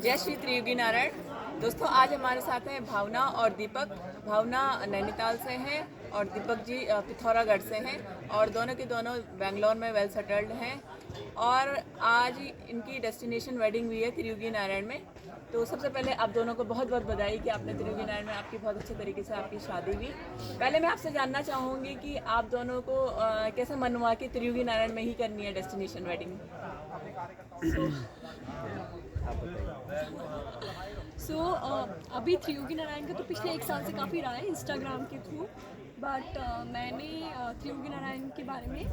जय श्री त्रियुगी नारायण। दोस्तों, आज हमारे साथ हैं भावना और दीपक। भावना नैनीताल से हैं और दीपक जी पिथौरागढ़ से हैं और दोनों के दोनों बेंगलोर में वेल सेटल्ड हैं। और आज इनकी डेस्टिनेशन वेडिंग हुई है त्रियुगी नारायण में। तो सबसे पहले आप दोनों को बहुत बहुत बधाई कि आपने त्रियुगी नारायण में आपकी बहुत अच्छे तरीके से आपकी शादी हुई। पहले मैं आपसे जानना चाहूँगी कि आप दोनों को कैसे मन हुआ कि त्रियुगी नारायण में ही करनी है डेस्टिनेशन वेडिंग। अभी त्रियुगी नारायण का तो पिछले 1 साल से काफ़ी रहा है इंस्टाग्राम के थ्रू। बट मैंने त्रियुगी नारायण के बारे में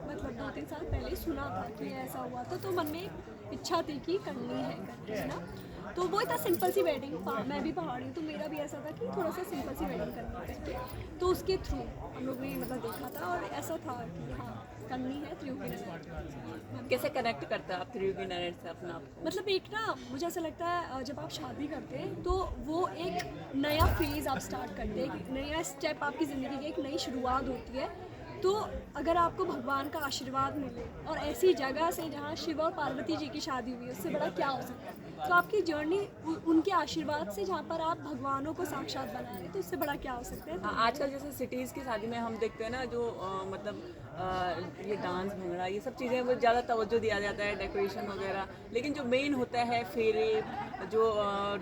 मतलब 2-3 साल पहले सुना था कि ऐसा हुआ था, तो मन में एक इच्छा थी कि करनी है करके, है ना। तो वो इतना सिंपल सी वेडिंग, मैं भी पहाड़ी हूँ तो मेरा भी ऐसा था कि थोड़ा सा सिंपल सी वेडिंग करनी है। तो उसके थ्रू हम लोग ने मतलब देखा था और ऐसा था कि हाँ करनी है त्रियुगी नारायण। कैसे कनेक्ट करता है आप त्रियुगी नारायण से अपना आप? मतलब एक ना मुझे ऐसा लगता है जब आप शादी करते हैं तो वो एक नया फेज़ आप स्टार्ट करते हैं, एक नया स्टेप आपकी ज़िंदगी की एक नई शुरुआत होती है। तो अगर आपको भगवान का आशीर्वाद मिले और ऐसी जगह से जहाँ शिव और पार्वती जी की शादी हुई है, उससे बड़ा क्या हो सकता है। तो आपकी जर्नी उनके आशीर्वाद से जहाँ पर आप भगवानों को साक्षात बना रहे हैं, तो उससे बड़ा क्या हो सकता है। आजकल जैसे सिटीज़ की शादी में हम देखते हैं ना, जो ये डांस भंगड़ा ये सब चीज़ें वो ज़्यादा तवज्जो दिया जाता है, डेकोरेशन वगैरह। लेकिन जो मेन होता है फेरे, जो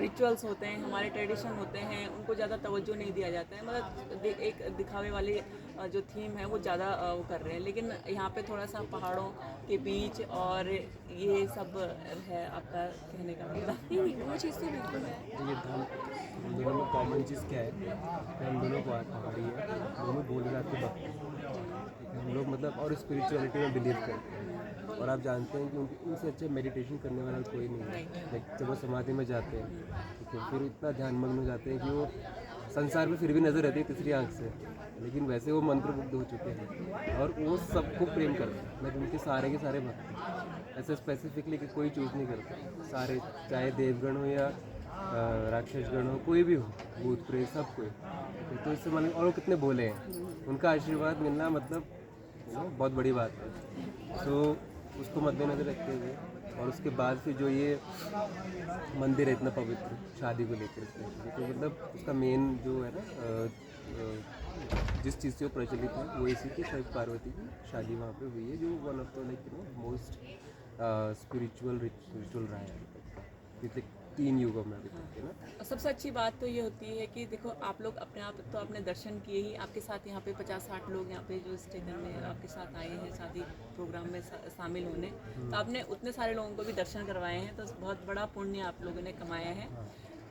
रिचुअल्स होते हैं, हमारे ट्रेडिशन होते हैं, उनको ज़्यादा तवज्जो नहीं दिया जाता है। मतलब एक दिखावे वाली जो थीम है वो ज़्यादा वो कर रहे हैं। लेकिन यहाँ पे थोड़ा सा पहाड़ों के बीच और ये सब है आपका कहने का मतलब। नहीं वो चीज़ तो बिल्कुल है। ये हम दोनों में कॉमन चीज़ क्या है कि हम दोनों पहाड़ी है, दोनों भोलेनाथ के भक्त हैं। हम लोग मतलब और स्पिरिचुअलिटी में बिलीव करते हैं और आप जानते हैं कि उनसे अच्छे मेडिटेशन करने वाला कोई नहीं है। लाइक जब वो समाधि में जाते हैं ठीक है, फिर इतना ध्यानमग्न हो जाते हैं कि वो संसार में फिर भी नज़र रहती है तीसरी आंख से, लेकिन वैसे वो मंत्रमुग्ध हो चुके हैं और वो सबको प्रेम करते हैं। लाइक उनके सारे के सारे भक्त हैं। ऐसे स्पेसिफिकली कि कोई चूज़ नहीं करते, सारे चाहे देवगण हो या राक्षसगण हो, कोई भी हो, भूत प्रेत सब कोई। तो इससे मतलब और वो कितने भोले हैं, उनका आशीर्वाद मिलना मतलब बहुत बड़ी बात है। तो उसको मद्देनजर रखते हुए और उसके बाद फिर जो ये मंदिर है इतना पवित्र शादी को लेकर, तो मतलब उसका मेन जो है ना जिस चीज़ से वो प्रचलित है वो इसी के शिव पार्वती की शादी वहाँ पे हुई है, जो one of the like most spiritual ritual रहा है पिछले 3 युगों में अभी तक, है ना। और सबसे अच्छी बात तो ये होती है कि देखो, आप लोग अपने आप तो आपने दर्शन किए ही, आपके साथ यहाँ पे 50-60 लोग यहाँ पे जो स्टे करने आपके साथ आए हैं शादी प्रोग्राम में शामिल होने, तो आपने उतने सारे लोगों को भी दर्शन करवाए हैं, तो बहुत बड़ा पुण्य आप लोगों ने कमाया है।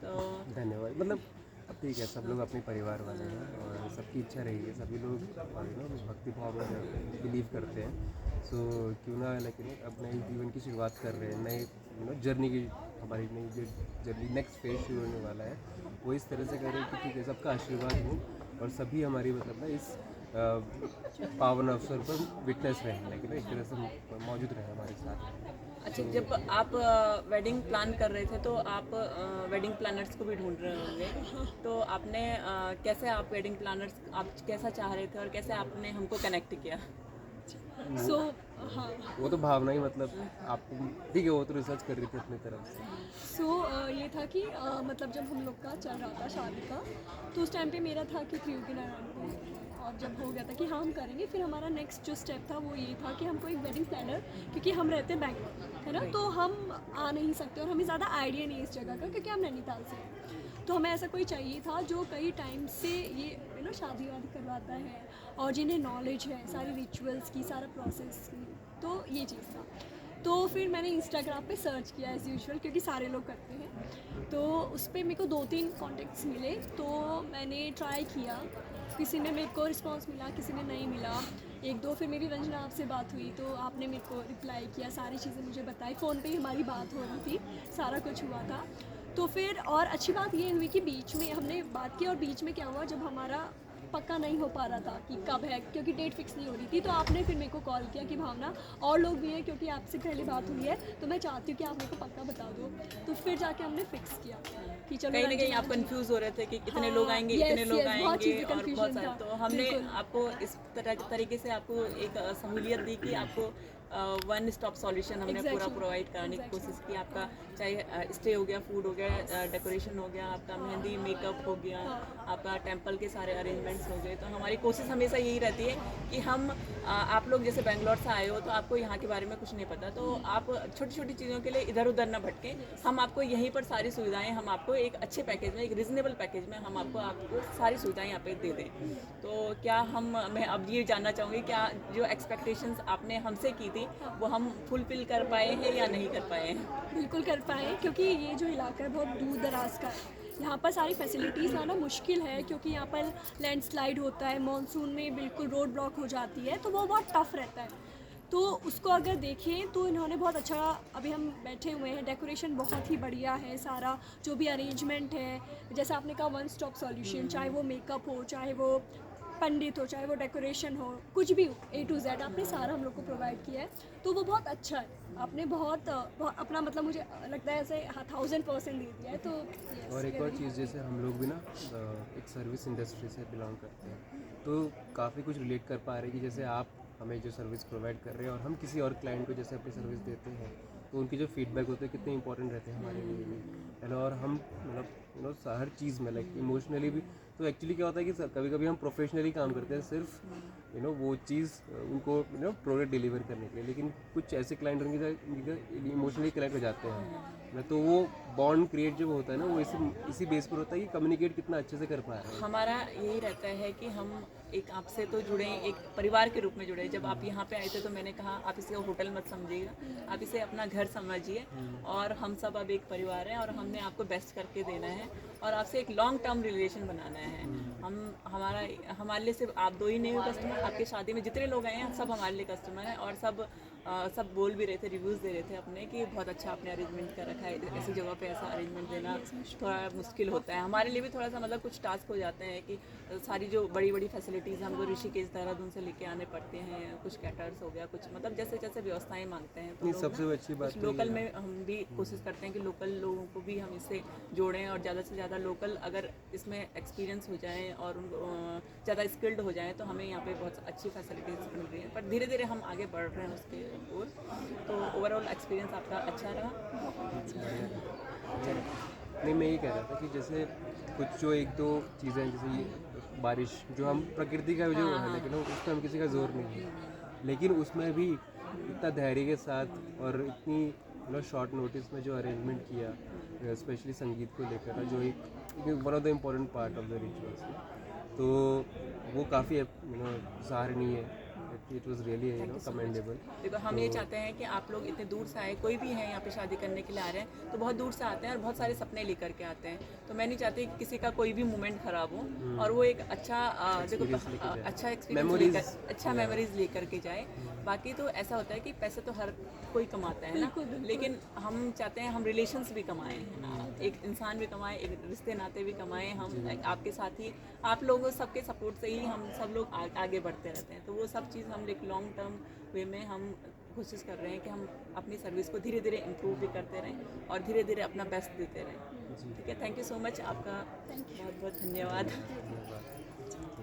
तो धन्यवाद। मतलब अब ठीक है, सब लोग अपने परिवार वाले हैं और सबकी इच्छा रही है, सभी लोग भक्ति भाव में बिलीव करते हैं। सो क्यों ना लाइक अब नई जीवन की शुरुआत कर रहे हैं, नए जर्नी की, हमारी नई जो जर्नी नेक्स्ट फेज शुरू होने वाला है वो इस तरह से करें कि ठीक है, सबका आशीर्वाद हो और सभी हमारी मतलब ना इस पावन अवसर पर विटनेस रहें, लेकिन एक तरह से मौजूद रहें हमारे साथ। अच्छा, जब आप वेडिंग प्लान कर रहे थे तो आप वेडिंग प्लानर्स को भी ढूंढ रहे होंगे, तो आपने कैसे आप वेडिंग प्लानर्स आप कैसा चाह रहे थे और कैसे आपने हमको कनेक्ट किया? हाँ, वो तो भावना ही मतलब आपको ठीक है, वो तो रिसर्च कर रही थी अपनी तरफ से। ये था कि मतलब जब हम लोग का चल रहा था शादी का, तो उस टाइम पे मेरा था कि त्रियुगी नारायण को, और जब हो गया था कि हाँ हम करेंगे, फिर हमारा नेक्स्ट जो स्टेप था वो ये था कि हमको एक वेडिंग प्लानर, क्योंकि हम रहते हैं बैंगलोर, है ना, तो हम आ नहीं सकते और हमें ज़्यादा आइडिया नहीं है इस जगह का, क्योंकि हम नैनीताल से हैं। तो हमें ऐसा कोई चाहिए था जो कई टाइम से ये शादी वादी करवाता है और जिन्हें नॉलेज है सारी रिचुअल्स की, सारा प्रोसेस की, तो ये चीज़ था। तो फिर मैंने इंस्टाग्राम पे सर्च किया एज़ यूजुअल, क्योंकि सारे लोग करते हैं, तो उस पर मेरे को 2-3 कॉन्टेक्ट्स मिले, तो मैंने ट्राई किया। किसी ने मेरे को रिस्पांस मिला, किसी ने नहीं मिला। 1-2 फिर मेरी रंजना आपसे बात हुई तो आपने मेरे को रिप्लाई किया, सारी चीज़ें मुझे बताई, फ़ोन पे ही हमारी बात हो रही थी, सारा कुछ हुआ था। तो फिर और अच्छी बात ये हुई कि बीच में हमने बात की और बीच में क्या हुआ, जब हमारा पक्का नहीं हो पा रहा था कि कब है, क्योंकि डेट फिक्स नहीं हो रही थी, तो आपने फिर मेरे को कॉल किया कि भावना और लोग भी हैं, क्योंकि आपसे पहले बात हुई है, तो मैं चाहती हूँ कि आप मेरे को पक्का बता दो। तो फिर जाके हमने फिक्स किया कि चलो, कहीं ना कहीं आप कंफ्यूज हो रहे थे कि कितने लोग आएंगे, yes, इतने लोग yes, बहुत आएंगे चीज़ें और बहुत confusion सारे, था, तो हमने बिल्कुल। आपको इस तरीके से आपको एक सहूलियत दी कि आपको वन स्टॉप सॉल्यूशन हमने Exactly. पूरा प्रोवाइड कराने की कोशिश की। आपका चाहे स्टे हो गया, फूड हो गया, डेकोरेशन हो गया, आपका मेहंदी मेकअप हो गया, आपका टेंपल के सारे अरेंजमेंट्स हो गए। तो हमारी कोशिश हमेशा यही रहती है कि हम आप लोग जैसे बेंगलोर से आए हो तो आपको यहाँ के बारे में कुछ नहीं पता, तो आप छोटी छोटी चीज़ों के लिए इधर उधर ना भटकें। हम आपको यहीं पर सारी सुविधाएं, हम आपको एक अच्छे पैकेज में, एक रिजनेबल पैकेज में हम आपको सारी सुविधाएं यहाँ पे दे दें। तो क्या मैं अब ये जानना चाहूँगी, क्या जो एक्सपेक्टेशंस आपने हमसे की थी वो हम फुलफिल कर पाए हैं या नहीं कर पाए हैं? बिल्कुल कर पाए, क्योंकि ये जो इलाका है बहुत दूर दराज का है। यहाँ पर सारी फैसिलिटीज़ लाना मुश्किल है, क्योंकि यहाँ पर लैंडस्लाइड होता है, मॉनसून में बिल्कुल रोड ब्लॉक हो जाती है, तो वो बहुत टफ रहता है। तो उसको अगर देखें तो इन्होंने बहुत अच्छा, अभी हम बैठे हुए हैं, डेकोरेशन बहुत ही बढ़िया है, सारा जो भी अरेंजमेंट है, जैसे आपने कहा वन स्टॉप सॉल्यूशन, चाहे वो मेकअप हो, चाहे वो पंडित हो, चाहे वो डेकोरेशन हो, कुछ भी हो, A to Z आपने सारा हम लोग को प्रोवाइड किया है। तो वो बहुत अच्छा है, आपने बहुत अपना मतलब मुझे लगता है ऐसे 1000% दे दिया है। तो yes, और एक और really. चीज़, जैसे हम लोग भी ना एक सर्विस इंडस्ट्री से बिलोंग करते हैं, तो काफ़ी कुछ रिलेट कर पा रहे हैं कि जैसे आप हमें जो सर्विस प्रोवाइड कर रहे हैं और हम किसी और क्लाइंट को जैसे अपनी सर्विस देते हैं, तो उनके जो फीडबैक होते हैं कितने इंपॉर्टेंट रहते हैं हमारे लिए भी, है ना। और हम मतलब हर चीज़ में लाइक इमोशनली भी, तो एक्चुअली क्या होता है कि कभी कभी हम प्रोफेशनली काम करते हैं सिर्फ वो चीज़ उनको प्रोडक्ट डिलीवर करने के लिए, लेकिन कुछ ऐसे क्लाइंट होंगे इमोशनली कनेक्ट हो जाते हैं ना, तो वो बॉन्ड क्रिएट जब होता है ना, वो इसी बेस पर होता है कि कम्युनिकेट कितना अच्छे से कर पा रहे हैं। हमारा यही रहता है कि हम एक आपसे तो जुड़े, एक परिवार के रूप में जुड़े। जब आप यहाँ पे आए थे तो मैंने कहा आप इसे होटल मत समझिएगा, आप इसे अपना घर समझिए, और हम सब अब एक परिवार हैं और हमने आपको बेस्ट करके देना है और आपसे एक लॉन्ग टर्म रिलेशन बनाना है। हमारे लिए सिर्फ आप दो ही नहीं हो कस्टमर, आपकी शादी में जितने लोग आए हैं सब हमारे लिए कस्टमर हैं। और सब बोल भी रहे थे, रिव्यूज़ दे रहे थे अपने कि बहुत अच्छा आपने अरेंजमेंट कर रखा है, ऐसी जगह पे ऐसा अरेंजमेंट देना थोड़ा मुश्किल होता है। हमारे लिए भी थोड़ा सा मतलब कुछ टास्क हो जाते हैं कि सारी जो बड़ी बड़ी फैसिलिटीज़ हमको ऋषिकेश देहरादून से लेके आने पड़ते हैं, कुछ कैटर्स हो गया, कुछ मतलब जैसे जैसे व्यवस्थाएं मांगते हैं, तो सबसे अच्छी बात लोकल में हम भी कोशिश करते हैं कि लोकल लोगों को भी हम इससे जोड़ें और ज़्यादा से ज़्यादा लोकल अगर इसमें एक्सपीरियंस हो जाएँ और उनको ज़्यादा स्किल्ड हो जाएँ तो हमें यहाँ पे बहुत अच्छी फैसिलिटीज़ मिल रही हैं। पर धीरे धीरे हम आगे बढ़ रहे हैं उसके ओर। तो ओवरऑल एक्सपीरियंस आपका अच्छा रहा? नहीं, मैं ये कह रहा था कि जैसे कुछ जो एक दो चीज़ें हैं, जैसे ये बारिश जो हम प्रकृति का जो है, लेकिन उसमें हम किसी का जोर नहीं है, लेकिन उसमें भी इतना धैर्य के साथ और इतनी शॉर्ट नोटिस में जो अरेंजमेंट किया, स्पेशली संगीत को लेकर, जो एक one of the important part of the rituals, तो वो काफ़ी सराहनीय है। It was really commendable. देखो हम ये चाहते हैं कि आप लोग इतने दूर से आए, कोई भी है यहाँ पे शादी करने के लिए आ रहे हैं तो बहुत दूर से आते हैं और बहुत सारे सपने लेकर के आते हैं। तो मैं नहीं चाहती कि किसी का कोई भी मोमेंट खराब हो और वो एक अच्छा अच्छा एक्सपीरियंस, अच्छा मेमोरीज लेकर के जाए। बाकी तो ऐसा होता है कि पैसे तो हर कोई कमाता है ना, लेकिन हम चाहते हैं हम रिलेशंस भी कमाएं, है ना, एक इंसान भी कमाए, एक रिश्ते नाते भी कमाएं। हम आपके साथ ही, आप लोगों सबके सपोर्ट से ही हम सब लोग आगे बढ़ते रहते हैं। तो वो सब चीज़ हम एक लॉन्ग टर्म वे में हम कोशिश कर रहे हैं कि हम अपनी सर्विस को धीरे धीरे इम्प्रूव भी करते रहें और धीरे धीरे अपना बेस्ट देते रहें। ठीक है, थैंक यू सो मच, आपका बहुत बहुत धन्यवाद।